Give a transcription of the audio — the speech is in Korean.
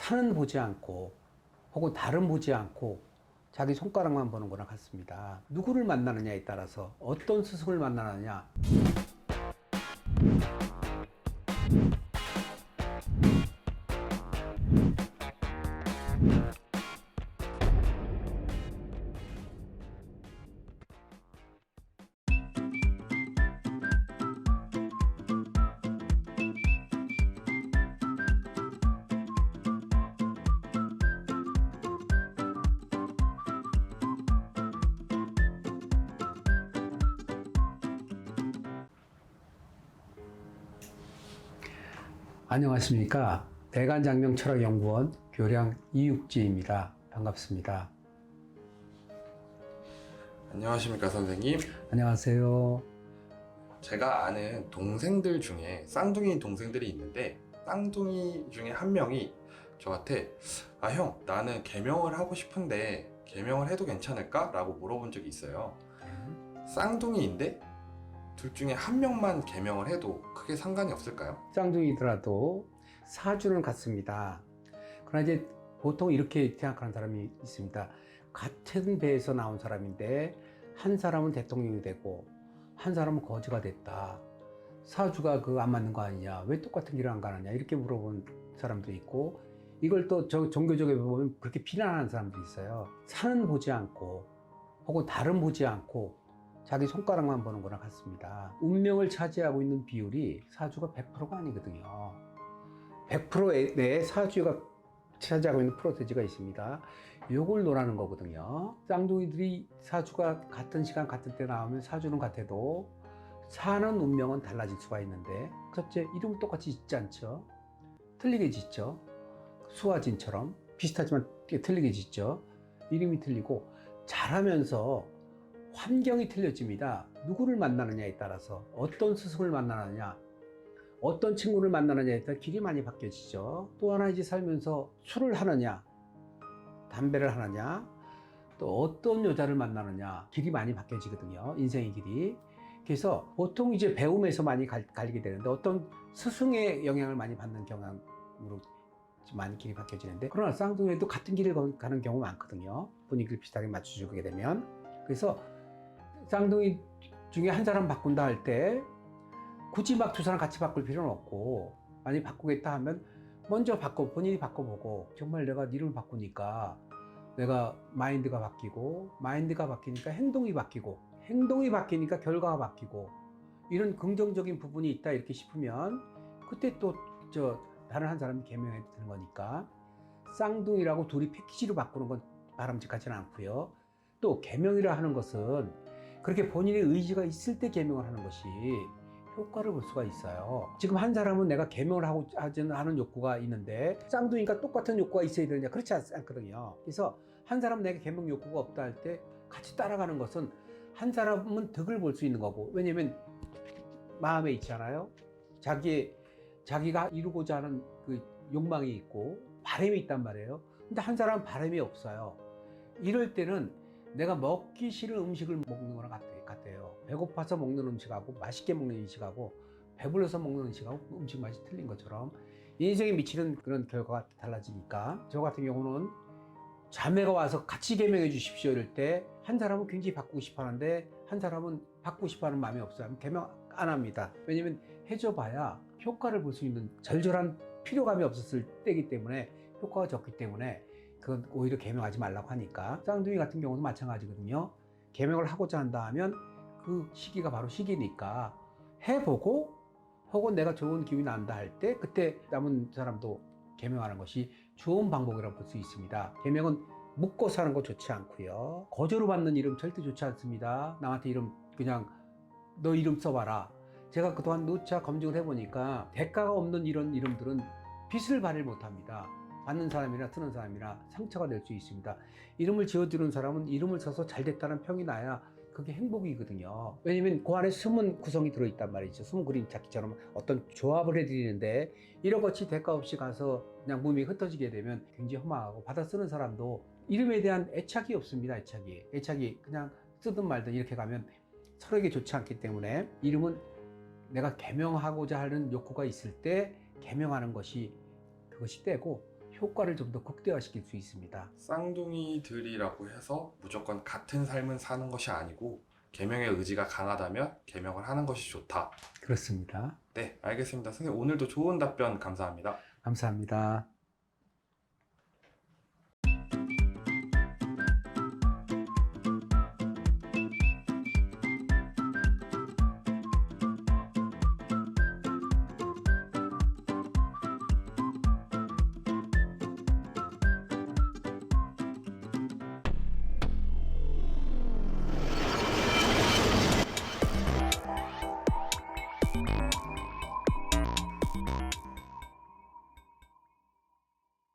산은 보지 않고 혹은 달은 보지 않고 자기 손가락만 보는 거나 같습니다. 누구를 만나느냐에 따라서 어떤 스승을 만나느냐, 안녕하십니까. 대간장명철학연구원 교량 이육지입니다. 반갑습니다. 안녕하십니까 선생님. 안녕하세요. 제가 아는 동생들 중에 쌍둥이 동생들이 있는데 쌍둥이 중에 한 명이 저한테 형 나는 개명을 하고 싶은데 개명을 해도 괜찮을까? 라고 물어본 적이 있어요. 쌍둥이인데 둘 중에 한 명만 개명을 해도 크게 상관이 없을까요? 쌍둥이더라도 사주는 같습니다. 그러나 이제 보통 이렇게 생각하는 사람이 있습니다. 같은 배에서 나온 사람인데 한 사람은 대통령이 되고 한 사람은 거지가 됐다. 사주가 안 맞는 거 아니냐? 왜 똑같은 길을 안 가느냐? 이렇게 물어본 사람도 있고, 이걸 또 종교적으로 보면 그렇게 비난하는 사람도 있어요. 산은 보지 않고 혹은 달은 보지 않고 자기 손가락만 보는 거랑 같습니다. 운명을 차지하고 있는 비율이 사주가 100%가 아니거든요. 100% 내에 사주가 차지하고 있는 프로테지가 있습니다. 요걸 노라는 거거든요. 쌍둥이들이 사주가 같은 시간 같은 때 나오면 사주는 같아도 사는 운명은 달라질 수가 있는데, 첫째, 이름을 똑같이 짓지 않죠. 틀리게 짓죠. 수화진처럼 비슷하지만 틀리게 짓죠. 이름이 틀리고 자라면서 환경이 틀려집니다. 누구를 만나느냐에 따라서, 어떤 스승을 만나느냐, 어떤 친구를 만나느냐에 따라 길이 많이 바뀌어지죠. 또 하나, 이제 살면서 술을 하느냐, 담배를 하느냐, 또 어떤 여자를 만나느냐, 길이 많이 바뀌어지거든요. 인생의 길이. 그래서 보통 이제 배움에서 많이 갈리게 되는데, 어떤 스승의 영향을 많이 받는 경향으로 많이 길이 바뀌어지는데, 그러나 쌍둥이도 같은 길을 가는 경우가 많거든요. 분위기를 비슷하게 맞춰주게 되면. 그래서 쌍둥이 중에 한 사람 바꾼다 할 때 굳이 막 두 사람 같이 바꿀 필요는 없고, 만약 바꾸겠다 하면 먼저 본인이 바꿔보고, 정말 내가 이름을 바꾸니까 내가 마인드가 바뀌니까 행동이 바뀌고, 행동이 바뀌니까 결과가 바뀌고, 이런 긍정적인 부분이 있다 이렇게 싶으면 그때 또 다른 한 사람이 개명해도 되는 거니까, 쌍둥이라고 둘이 패키지로 바꾸는 건 바람직하지는 않고요. 또 개명이라 하는 것은 그렇게 본인의 의지가 있을 때 개명을 하는 것이 효과를 볼 수가 있어요. 지금 한 사람은 내가 개명을 하는 욕구가 있는데, 쌍둥이니까 똑같은 욕구가 있어야 되느냐? 그렇지 않거든요. 그래서 한 사람은 내가 개명 욕구가 없다 할 때 같이 따라가는 것은, 한 사람은 덕을 볼 수 있는 거고, 왜냐면 마음에 있잖아요. 자기가 이루고자 하는 그 욕망이 있고 바람이 있단 말이에요. 근데 한 사람은 바람이 없어요. 이럴 때는 내가 먹기 싫은 음식을 먹는 거랑 같아요. 배고파서 먹는 음식하고 맛있게 먹는 음식하고 배불러서 먹는 음식하고 음식 맛이 틀린 것처럼 인생에 미치는 그런 결과가 달라지니까, 저 같은 경우는 자매가 와서 같이 개명해 주십시오 이럴 때 한 사람은 굉장히 바꾸고 싶어 하는데 한 사람은 바꾸고 싶어 하는 마음이 없어요. 개명 안 합니다. 왜냐면 해줘 봐야 효과를 볼 수 있는 절절한 필요감이 없었을 때이기 때문에, 효과가 적기 때문에 그건 오히려 개명하지 말라고 하니까. 쌍둥이 같은 경우도 마찬가지거든요. 개명을 하고자 한다 하면 그 시기가 바로 시기니까 해보고, 혹은 내가 좋은 기운이 난다 할 때 그때 남은 사람도 개명하는 것이 좋은 방법이라고 볼 수 있습니다. 개명은 묻고 사는 거 좋지 않고요. 거저로 받는 이름 절대 좋지 않습니다. 남한테 이름 그냥 너 이름 써봐라. 제가 그동안 누차 검증을 해보니까 대가가 없는 이런 이름들은 빛을 발휘 못합니다. 받는 사람이나 쓰는 사람이나 상처가 될 수 있습니다. 이름을 지어주는 사람은 이름을 써서 잘 됐다는 평이 나야 그게 행복이거든요. 왜냐면 그 안에 숨은 구성이 들어있단 말이죠. 숨은 그림 찾기처럼 어떤 조합을 해드리는데, 이런 것이 대가 없이 가서 그냥 몸이 흩어지게 되면 굉장히 허망하고, 받아 쓰는 사람도 이름에 대한 애착이 없습니다. 애착이 그냥 쓰든 말든 이렇게 가면 서로에게 좋지 않기 때문에, 이름은 내가 개명하고자 하는 욕구가 있을 때 개명하는 것이 그것이 때고, 효과를 좀 더 극대화시킬 수 있습니다. 쌍둥이들이라고 해서 무조건 같은 삶을 사는 것이 아니고 계명의 의지가 강하다면 계명을 하는 것이 좋다. 그렇습니다. 네, 알겠습니다. 선생님 오늘도 좋은 답변 감사합니다. 감사합니다.